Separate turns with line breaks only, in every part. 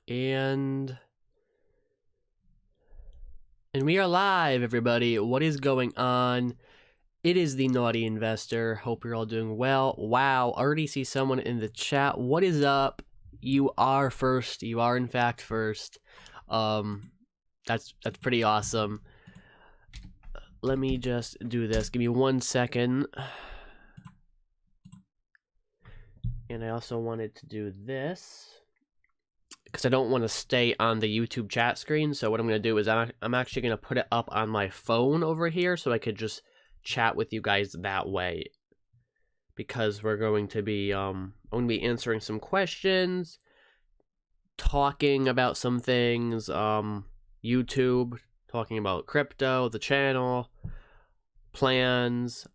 And we are live, everybody. What is going on? It is the Naughty Investor. Hope you're all doing well. Wow, already see someone in the chat. What is up? You are first. You are in fact first. That's pretty awesome. Let me just do this. Give me 1 second. And I also wanted to do this because I don't want to stay on the YouTube chat screen. So what I'm going to do is I'm actually going to put it up on my phone over here so I could just chat with you guys that way. Because we're going to be I'm going to be answering some questions, talking about some things, YouTube, talking about crypto, the channel, plans,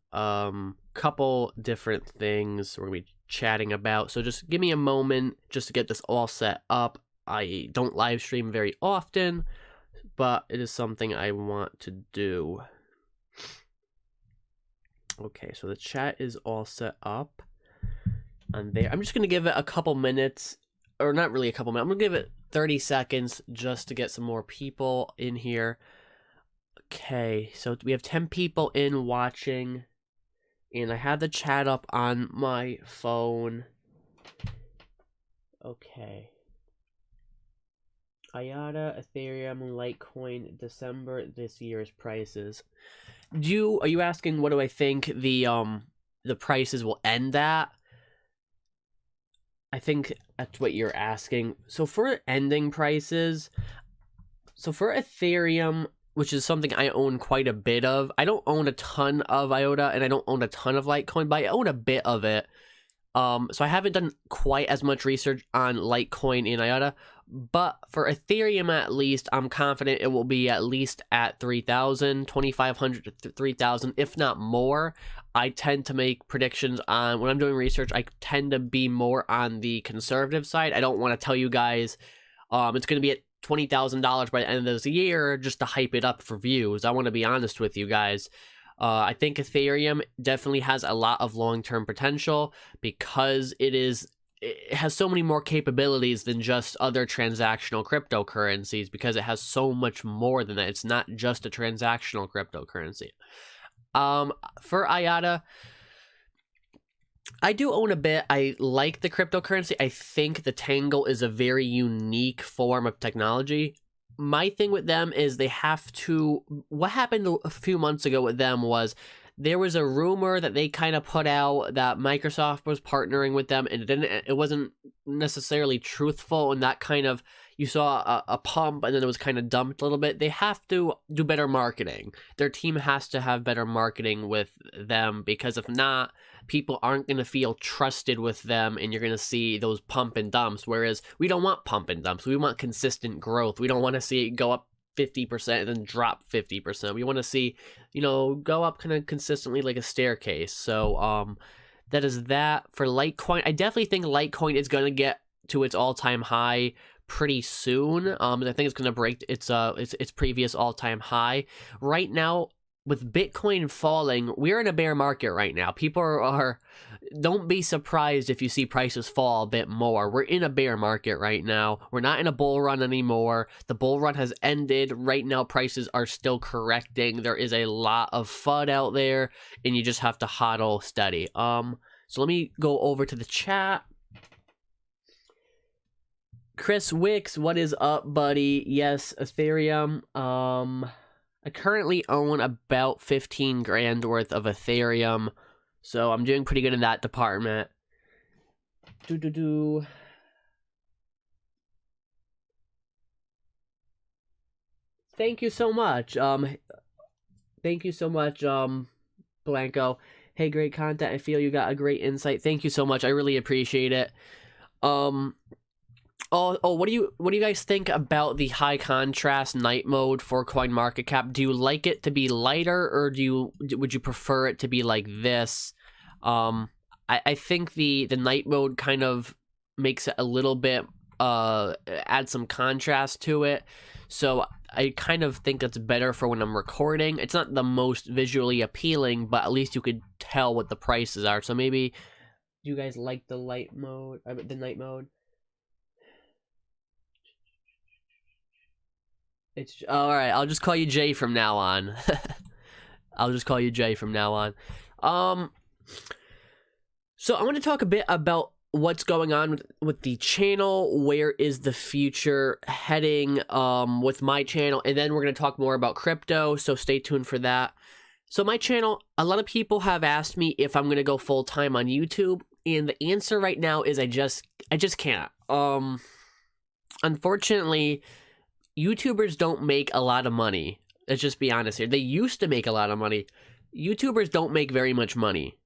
couple different things we're going to be chatting about. So just give me a moment just to get this all set up. I don't live stream very often, but it is something I want to do. Okay, so the chat is all set up on there. I'm just going to give it a couple minutes, or not really a couple minutes. I'm going to give it 30 seconds just to get some more people in here. Okay, so we have 10 people in watching, and I have the chat up on my phone. Okay. IATA, Ethereum, Litecoin, December this year's prices. Are you asking what do I think the prices will end at? I think that's what you're asking. So for ending prices, so for Ethereum, which is something I own quite a bit of. I don't own a ton of IOTA and I don't own a ton of Litecoin, but I own a bit of it. So I haven't done quite as much research on Litecoin and IOTA, but for Ethereum at least, I'm confident it will be at least at 3,000, 2,500 to 3,000, if not more. I tend to make predictions on, when I'm doing research, I tend to be more on the conservative side. I don't want to tell you guys it's going to be at $20,000 by the end of this year just to hype it up for views. I want to be honest with you guys. I think Ethereum definitely has a lot of long-term potential because it has so many more capabilities than just other transactional cryptocurrencies, because it has so much more than that. It's not just a transactional cryptocurrency. For IATA, I do own a bit. I like the cryptocurrency. I think the Tangle is a very unique form of technology. My thing with them is they have to, what happened a few months ago with them was there was a rumor that they kind of put out that Microsoft was partnering with them, and it wasn't necessarily truthful, and that kind of, you saw a pump and then it was kind of dumped a little bit. They have to do better marketing. Their team has to have better marketing with them, because if not, people aren't going to feel trusted with them, and you're going to see those pump and dumps, whereas we don't want pump and dumps. We want consistent growth. We don't want to see it go up 50% and then drop 50%. We want to see, go up kind of consistently like a staircase. So that is that for Litecoin. I definitely think Litecoin is going to get to its all-time high pretty soon. And I think it's going to break its previous all-time high. Right now, with Bitcoin falling, we're in a bear market right now. People are don't be surprised if you see prices fall a bit more. We're in a bear market right now. We're not in a bull run anymore. The bull run has ended. Right now, prices are still correcting. There is a lot of FUD out there, and you just have to hodl steady. So let me go over to the chat. Chris Wicks, what is up, buddy? Yes, Ethereum. I currently own about 15 grand worth of Ethereum, so I'm doing pretty good in that department. Thank you so much. Thank you so much, Blanco. Hey, great content. I feel you got a great insight. Thank you so much. I really appreciate it. What do you guys think about the high contrast night mode for CoinMarketCap? Do you like it to be lighter, or would you prefer it to be like this? I think the night mode kind of makes it a little bit add some contrast to it. So I kind of think it's better for when I'm recording. It's not the most visually appealing, but at least you could tell what the prices are. So maybe, do you guys like the light mode, the night mode? It's all right. I'll just call you Jay from now on. I'll just call you Jay from now on. So I want to talk a bit about what's going on with the channel. Where is the future heading with my channel? And then we're going to talk more about crypto, so stay tuned for that. So my channel, a lot of people have asked me if I'm going to go full-time on YouTube, and the answer right now is I just can't. Unfortunately, YouTubers don't make a lot of money. Let's just be honest here. They used to make a lot of money. YouTubers don't make very much money.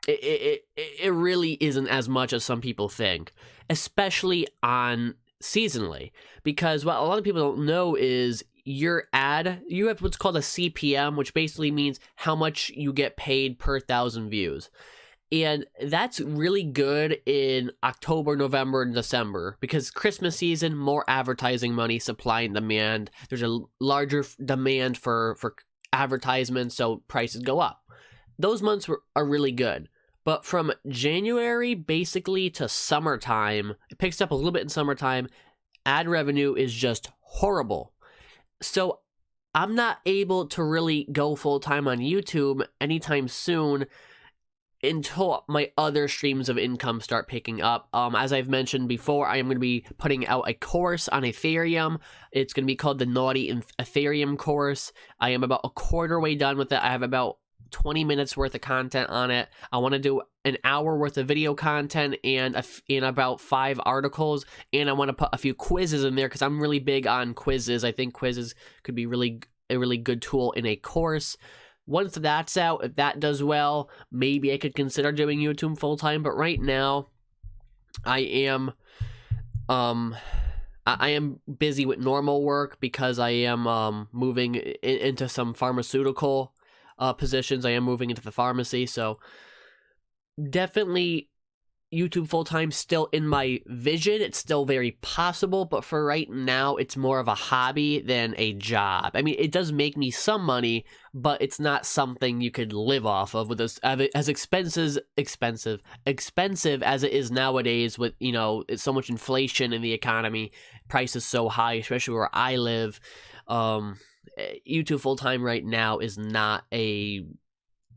It really isn't as much as some people think, especially on seasonally, because what a lot of people don't know is you have what's called a CPM, which basically means how much you get paid per 1,000 views. And that's really good in October, November, and December, because Christmas season, more advertising money, supply and demand. There's a larger demand for advertisements, so prices go up. Those months are really good. But from January basically to summertime, it picks up a little bit in summertime, ad revenue is just horrible. So I'm not able to really go full-time on YouTube anytime soon until my other streams of income start picking up. As I've mentioned before, I am going to be putting out a course on Ethereum. It's going to be called the Naughty Ethereum course. I am about a quarter way done with it. I have about 20 minutes worth of content on it. I want to do an hour worth of video content and about 5 articles, and I want to put a few quizzes in there because I'm really big on quizzes. I think quizzes could be a really good tool in a course. Once that's out, if that does well, maybe I could consider doing YouTube full-time, but right now I am busy with normal work because I am moving into some pharmaceutical positions. I am moving into the pharmacy, so definitely YouTube full-time still in my vision. It's still very possible, but for right now, it's more of a hobby than a job. I mean, it does make me some money, but it's not something you could live off of with as expensive as it is nowadays with, you know, it's so much inflation in the economy, prices so high, especially where I live. YouTube full-time right now is not a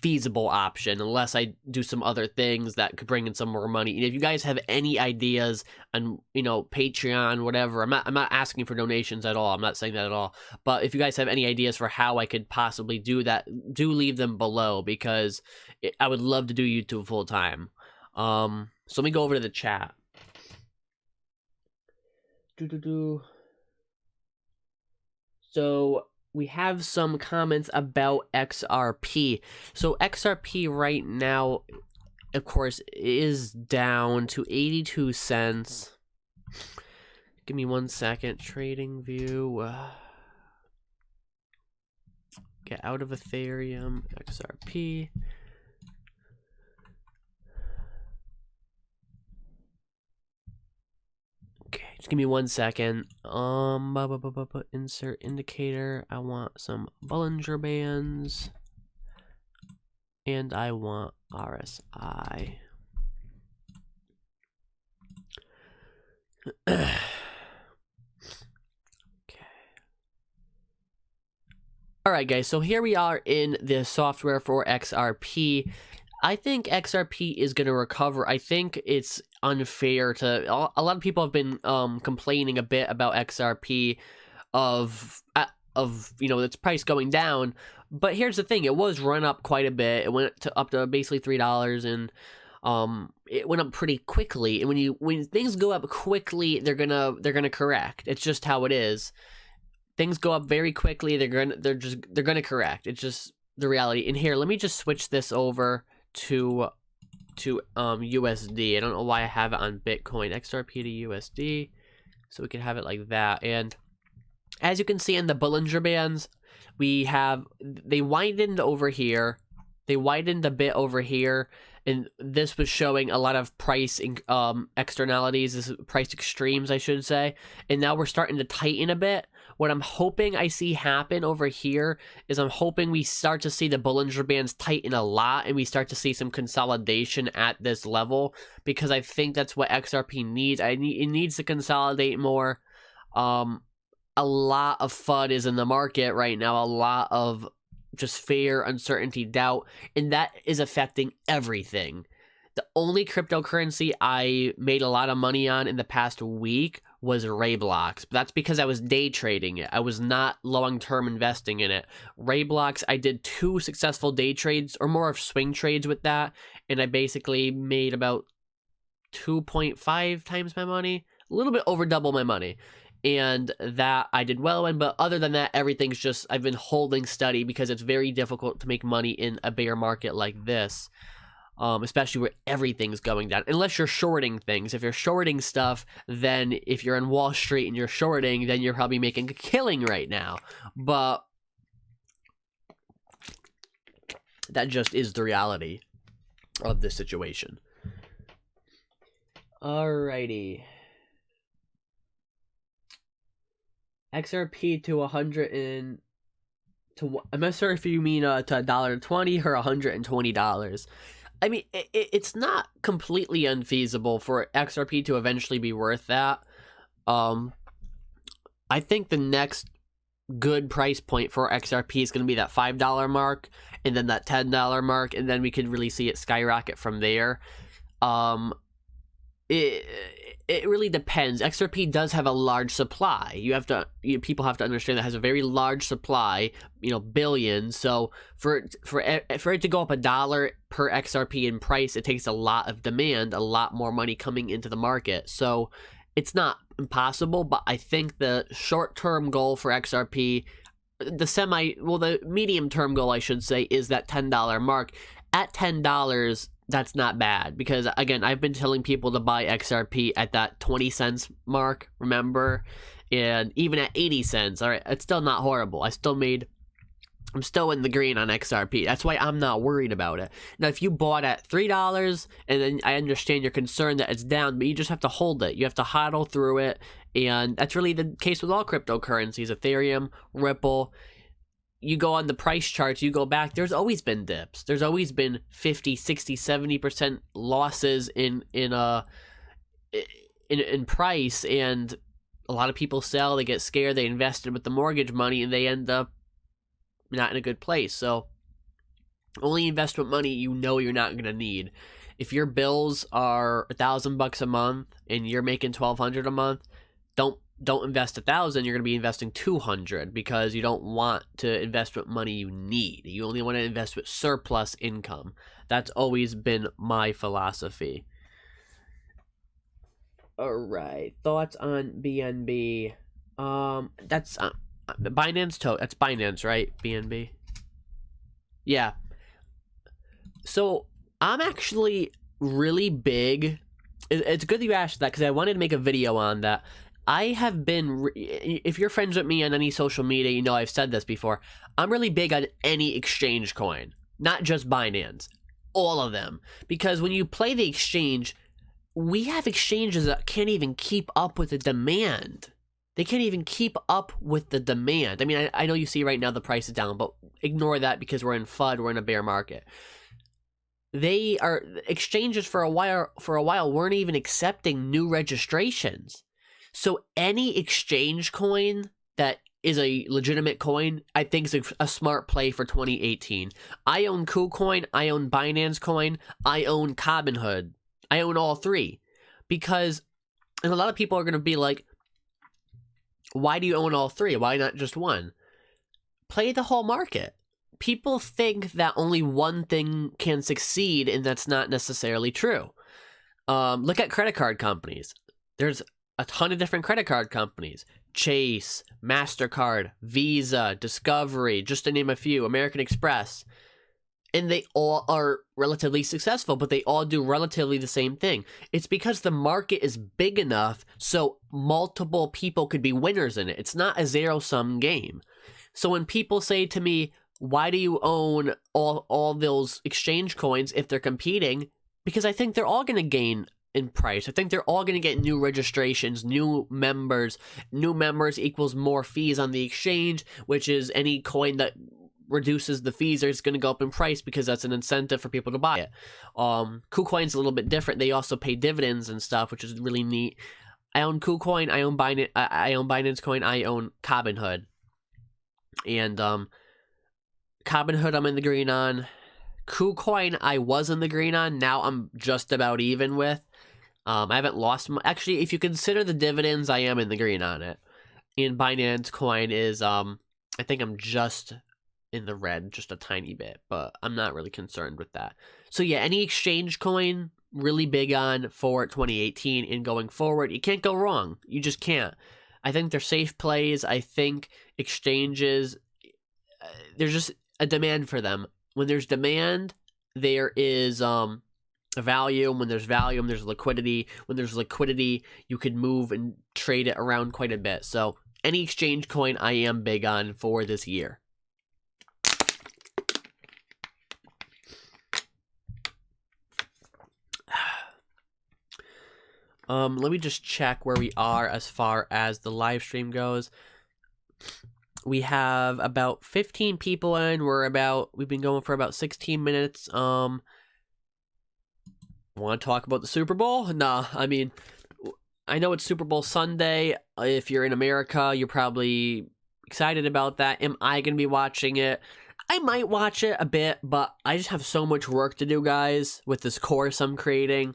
feasible option unless I do some other things that could bring in some more money. And if you guys have any ideas on, you know, Patreon, whatever, I'm not asking for donations at all. I'm not saying that at all. But if you guys have any ideas for how I could possibly do that, do leave them below, because I would love to do YouTube full time. So let me go over to the chat. So we have some comments about XRP. So XRP right now, of course, is down to 82 cents. Give me 1 second. Trading view. Get out of Ethereum. XRP. Okay, just give me 1 second. Insert indicator. I want some Bollinger Bands. And I want RSI. Okay. Alright guys, so here we are in the software for XRP. I think XRP is going to recover. I think it's unfair to... A lot of people have been complaining a bit about XRP of you know, its price going down. But here's the thing. It was run up quite a bit. It went up to basically $3, and it went up pretty quickly. And when things go up quickly, they're gonna correct. It's just how it is. Things go up very quickly. They're gonna correct. It's just the reality. And here, let me just switch this over to USD. I don't know why I have it on Bitcoin. XRP to USD, so we can have it like that. And as you can see in the Bollinger Bands, they widened over here. They widened a bit over here, and this was showing a lot of price externalities, price extremes, I should say. And now we're starting to tighten a bit. What I'm hoping I see happen over here is I'm hoping we start to see the Bollinger Bands tighten a lot, and we start to see some consolidation at this level, because I think that's what XRP needs. It needs to consolidate more. a lot of FUD is in the market right now, a lot of just fear, uncertainty, doubt, and that is affecting everything. The only cryptocurrency I made a lot of money on in the past week was Rayblox. But that's because I was day trading it. I was not long-term investing in it. Rayblox, I did 2 successful day trades, or more of swing trades with that, and I basically made about 2.5 times my money, a little bit over double my money. And that I did well in, but other than that, everything's just, I've been holding steady because it's very difficult to make money in a bear market like this, especially where everything's going down, unless you're shorting things. If you're shorting stuff, then if you're in Wall Street and you're shorting, then you're probably making a killing right now. But that just is the reality of this situation. Alrighty. XRP to 100 and to, I'm not sure if you mean to $1.20 or $120. I mean, it's not completely unfeasible for XRP to eventually be worth that. I think the next good price point for XRP is going to be that $5 mark, and then that $10 mark, and then we could really see it skyrocket from there. It really depends. XRP does have a large supply. People have to understand that it has a very large supply, billions. So for it to go up $1 per XRP in price, it takes a lot of demand, a lot more money coming into the market. So it's not impossible, but I think the short-term goal for XRP, the medium-term goal, I should say, is that $10 mark. At $10, that's not bad, because again, I've been telling people to buy XRP at that 20 cents mark, remember? And even at 80 cents, all right, it's still not horrible. I'm still in the green on XRP. That's why I'm not worried about it. Now, if you bought at $3, and then I understand your concern that it's down, but you just have to hold it. You have to hodl through it, and that's really the case with all cryptocurrencies, Ethereum, Ripple. You go on the price charts, you go back, there's always been dips. There's always been 50, 60, 70% losses in price, and a lot of people sell, they get scared, they invested with the mortgage money, and they end up not in a good place. So only invest with money you're not going to need. If your bills are $1,000 a month and you're making $1,200 a month, don't invest $1,000. You're going to be investing $200, because you don't want to invest with money you need. You only want to invest with surplus income. That's always been my philosophy. All right, thoughts on BNB? That's Binance. That's Binance, right? BNB. Yeah. So I'm actually really big. It's good that you asked that, because I wanted to make a video on that. I have been, if you're friends with me on any social media, I've said this before. I'm really big on any exchange coin, not just Binance, all of them. Because when you play the exchange, we have exchanges that can't even keep up with the demand. They can't even keep up with the demand. I mean, I know you see right now the price is down, but ignore that because we're in FUD, we're in a bear market. Exchanges for a while weren't even accepting new registrations. So any exchange coin that is a legitimate coin, I think is a smart play for 2018. I own KuCoin, I own Binance Coin, I own Robinhood. I own all three. And a lot of people are going to be like, why do you own all three? Why not just one? Play the whole market. People think that only one thing can succeed, and that's not necessarily true. Look at credit card companies. There's a ton of different credit card companies. Chase, MasterCard, Visa, Discovery, just to name a few, American Express. And they all are relatively successful, but they all do relatively the same thing. It's because the market is big enough so multiple people could be winners in it. It's not a zero-sum game. So when people say to me, why do you own all those exchange coins if they're competing? Because I think they're all going to gain in price. I think they're all going to get new registrations, new members. New members equals more fees on the exchange, which is any coin that reduces the fees is going to go up in price, because that's an incentive for people to buy it. KuCoin's a little bit different. They also pay dividends and stuff, which is really neat. I own KuCoin, I own Binance, I own Binance Coin, I own Robinhood. And Robinhood I'm in the green on. KuCoin I was in the green on, now I'm just about even with. I haven't lost actually, if you consider the dividends, I am in the green on it. And Binance Coin is I think I'm just in the red, just a tiny bit, but I'm not really concerned with that. So yeah, any exchange coin, really big on for 2018 and going forward. You can't go wrong. You just can't. I think they're safe plays. I think exchanges, there's just a demand for them. When there's demand, there is a value. When there's value, there's liquidity. When there's liquidity, you could move and trade it around quite a bit. So any exchange coin I am big on for this year. Let me just check where we are as far as the live stream goes. We have about 15 people in. We've been going for about 16 minutes. Want to talk about the Super Bowl? Nah, I mean, I know it's Super Bowl Sunday. If you're in America, you're probably excited about that. Am I going to be watching it? I might watch it a bit, but I just have so much work to do, guys, with this course I'm creating.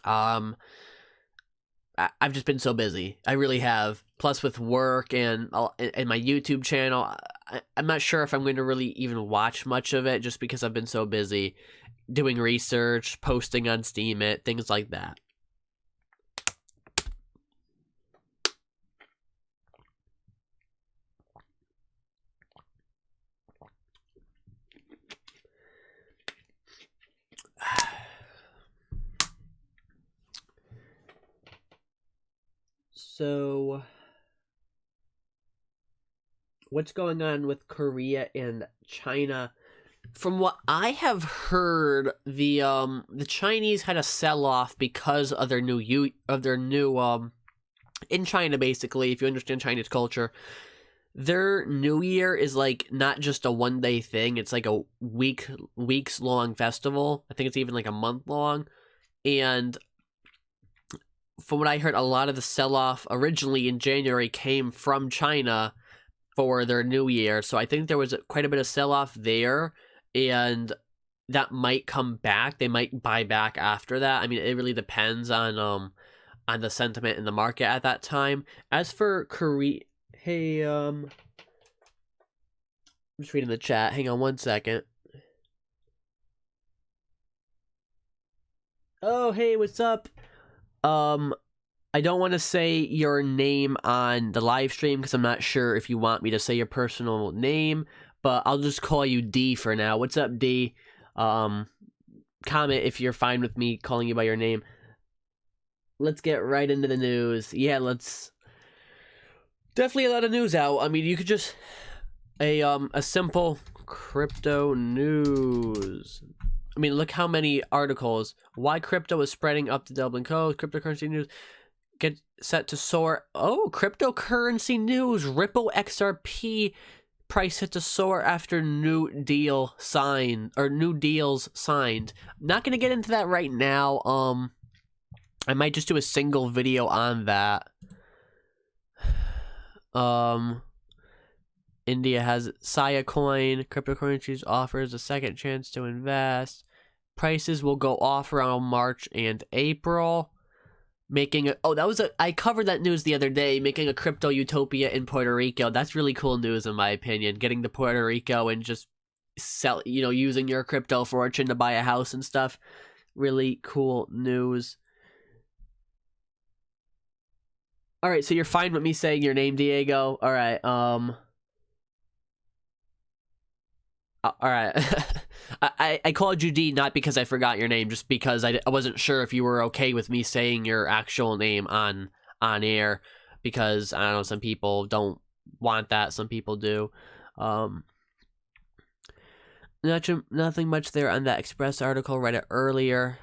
I've just been so busy. I really have. Plus with work and my YouTube channel, I'm not sure if I'm going to really even watch much of it just because I've been so busy doing research, posting on Steam it, things like that. So, what's going on with Korea and China? From what I have heard, the Chinese had a sell-off because of their new in China, basically, if you understand Chinese culture, their New Year is like not just a one-day thing. It's like a weeks-long festival. I think it's even like a month long. And from what I heard, a lot of the sell-off originally in January came from China for their New Year. So I think there was quite a bit of sell-off there, and that might come back. They might buy back after that. I mean, it really depends on the sentiment in the market at that time. As for Korea, hey, I'm just reading the chat. Hang on one second. Oh, hey, what's up? I don't want to say your name on the live stream because I'm not sure if you want me to say your personal name, but I'll just call you D for now. What's up, D? Comment if you're fine with me calling you by your name. Let's get right into the news. Yeah, let's... Definitely a lot of news out. I mean, you could just... A simple crypto news. I mean, look how many articles. Why crypto is spreading up the Dublin Coast. Cryptocurrency news. Get set to soar. Oh, cryptocurrency news. Ripple XRP price set to soar after new deals signed. Not gonna get into that right now. I might just do a single video on that. India has Saya coin. Cryptocurrencies offers a second chance to invest. Prices will go off around March and April. I covered that news the other day, making a crypto utopia in Puerto Rico. That's really cool news in my opinion. Getting to Puerto Rico and just using your crypto fortune to buy a house and stuff. Really cool news. All right, so you're fine with me saying your name, Diego? All right, all right. I called you D not because I forgot your name, just because I wasn't sure if you were okay with me saying your actual name on air, because I don't know, some people don't want that, some people do. Nothing much there on that Express article. Read it earlier.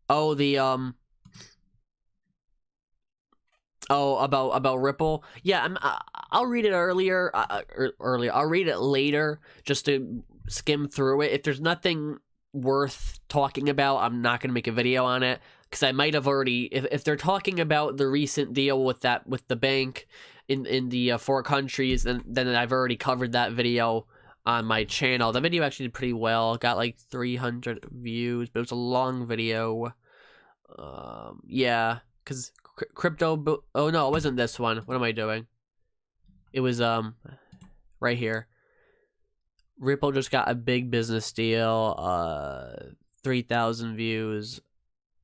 Oh, about Ripple. Yeah, I'll read it earlier. I'll read it later just to skim through it. If there's nothing worth talking about, I'm not going to make a video on it, because I might have already, if they're talking about the recent deal with the bank in the 4 countries, then I've already covered that video on my channel. The video actually did pretty well. Got like 300 views, but it was a long video. Yeah, because crypto. Oh no, it wasn't this one. What am I doing? It was right here. Ripple just got a big business deal. 3,000 views.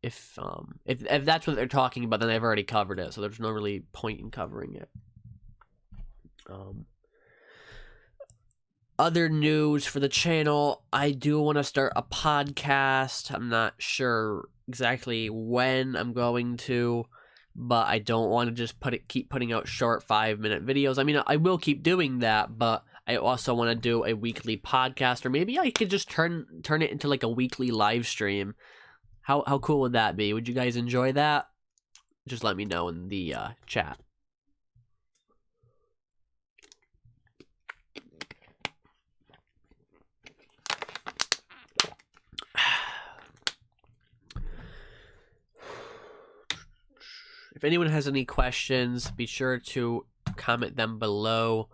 If that's what they're talking about, then I've already covered it, so there's no really point in covering it. Other news for the channel, I do want to start a podcast. I'm not sure exactly when I'm going to, but I don't want to just keep putting out short 5-minute videos. I mean, I will keep doing that, but I also want to do a weekly podcast, or maybe I could just turn it into like a weekly live stream. How cool would that be? Would you guys enjoy that? Just let me know in the chat. If anyone has any questions, be sure to comment them below.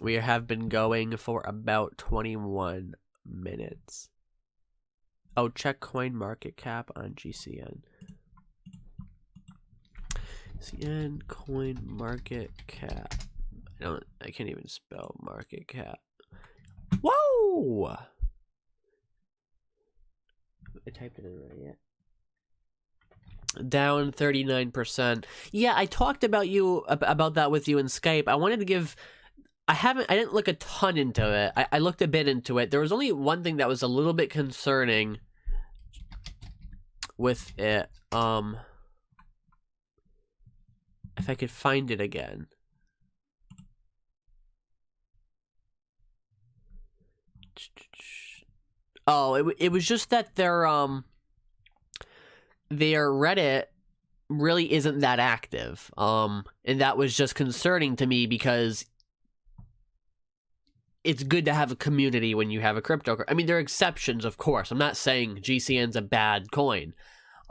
We have been going for about 21 minutes. Oh, check coin market cap on GCN. GCN coin market cap. I can't even spell market cap. Whoa! I typed it in right yet. Down 39%. Yeah, I talked about that with you in Skype. I wanted to give. I didn't look a ton into it. I looked a bit into it. There was only one thing that was a little bit concerning with it. If I could find it again. Oh, it was just that their Reddit really isn't that active. And that was just concerning to me, because it's good to have a community when you have a crypto. I mean, there are exceptions, of course. I'm not saying GCN's a bad coin.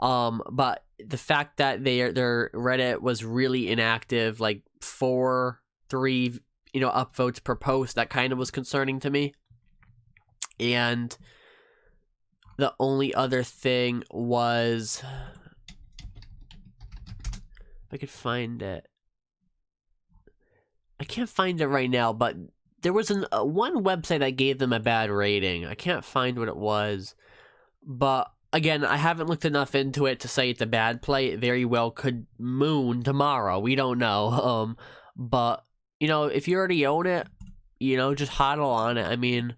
But the fact that their Reddit was really inactive, like 3 upvotes per post, that kind of was concerning to me. And the only other thing was, if I could find it. I can't find it right now, but there was one website that gave them a bad rating. I can't find what it was. But again, I haven't looked enough into it to say it's a bad play. It very well could moon tomorrow. We don't know. But, if you already own it, just hodl on it. I mean,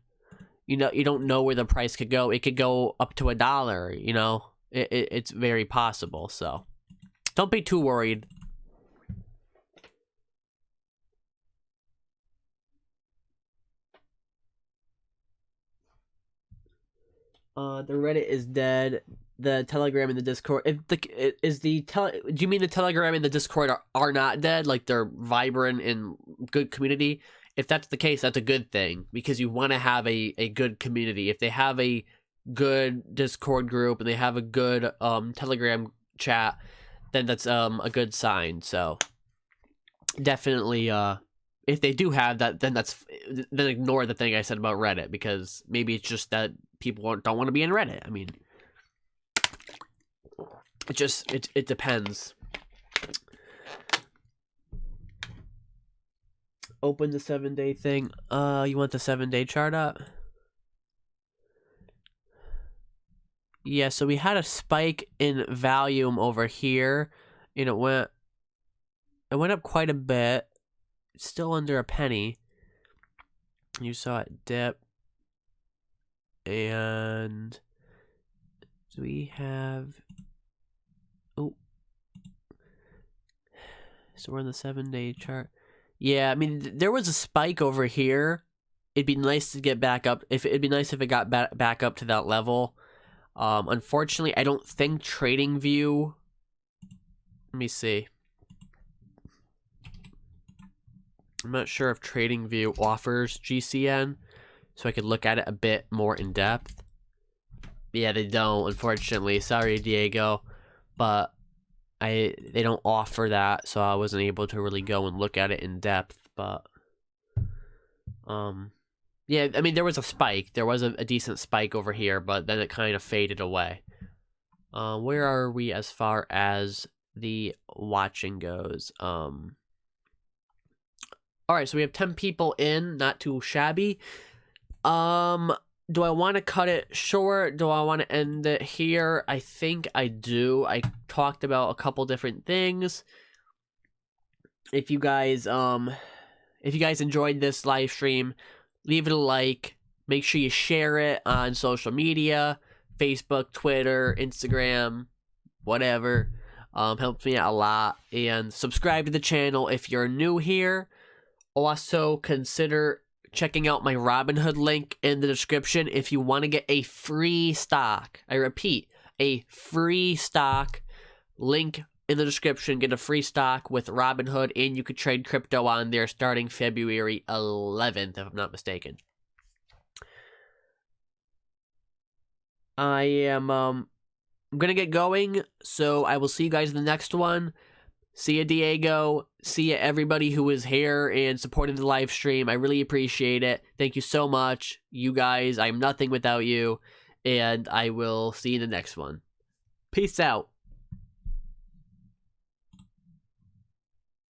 you don't know where the price could go. It could go up to $1, it's very possible. So don't be too worried. The Reddit is dead. The Telegram and the Discord. Do you mean the Telegram and the Discord are not dead? Like, they're vibrant and good community? If that's the case, that's a good thing, because you want to have a good community. If they have a good Discord group and they have a good Telegram chat, then that's a good sign. So definitely, if they do have that, then ignore the thing I said about Reddit, because maybe it's just that people don't want to be in Reddit. I mean, it depends. Open the 7-day thing. You want the 7-day chart up? Yeah, so we had a spike in volume over here, and it went up quite a bit. It's still under a penny. You saw it dip. And do we have... Oh. So we're on the 7-day chart. Yeah, I mean, there was a spike over here. It'd be nice to get back up. It'd be nice if it got back up to that level. Unfortunately, I don't think TradingView... Let me see. I'm not sure if TradingView offers GCN, so I could look at it a bit more in depth. Yeah, they don't, unfortunately. Sorry, Diego, but they don't offer that, so I wasn't able to really go and look at it in depth. But yeah, I mean, there was a spike. There was a decent spike over here, but then it kind of faded away. Where are we as far as the watching goes? All right, so we have 10 people in, not too shabby. Do I want to cut it short? Do I want to end it here? I think I do. I talked about a couple different things. If you guys enjoyed this live stream, leave it a like. Make sure you share it on social media, Facebook, Twitter, Instagram, whatever. Helps me out a lot. And subscribe to the channel if you're new here. Also, consider checking out my Robinhood link in the description if you want to get a free stock. I repeat, a free stock. Link in the description. Get a free stock with Robinhood, and you could trade crypto on there starting February 11th, if I'm not mistaken. I am I'm gonna get going, so I will see you guys in the next one. See ya, Diego. See ya, everybody who was here and supported the live stream. I really appreciate it. Thank you so much. You guys, I'm nothing without you. And I will see you in the next one. Peace out.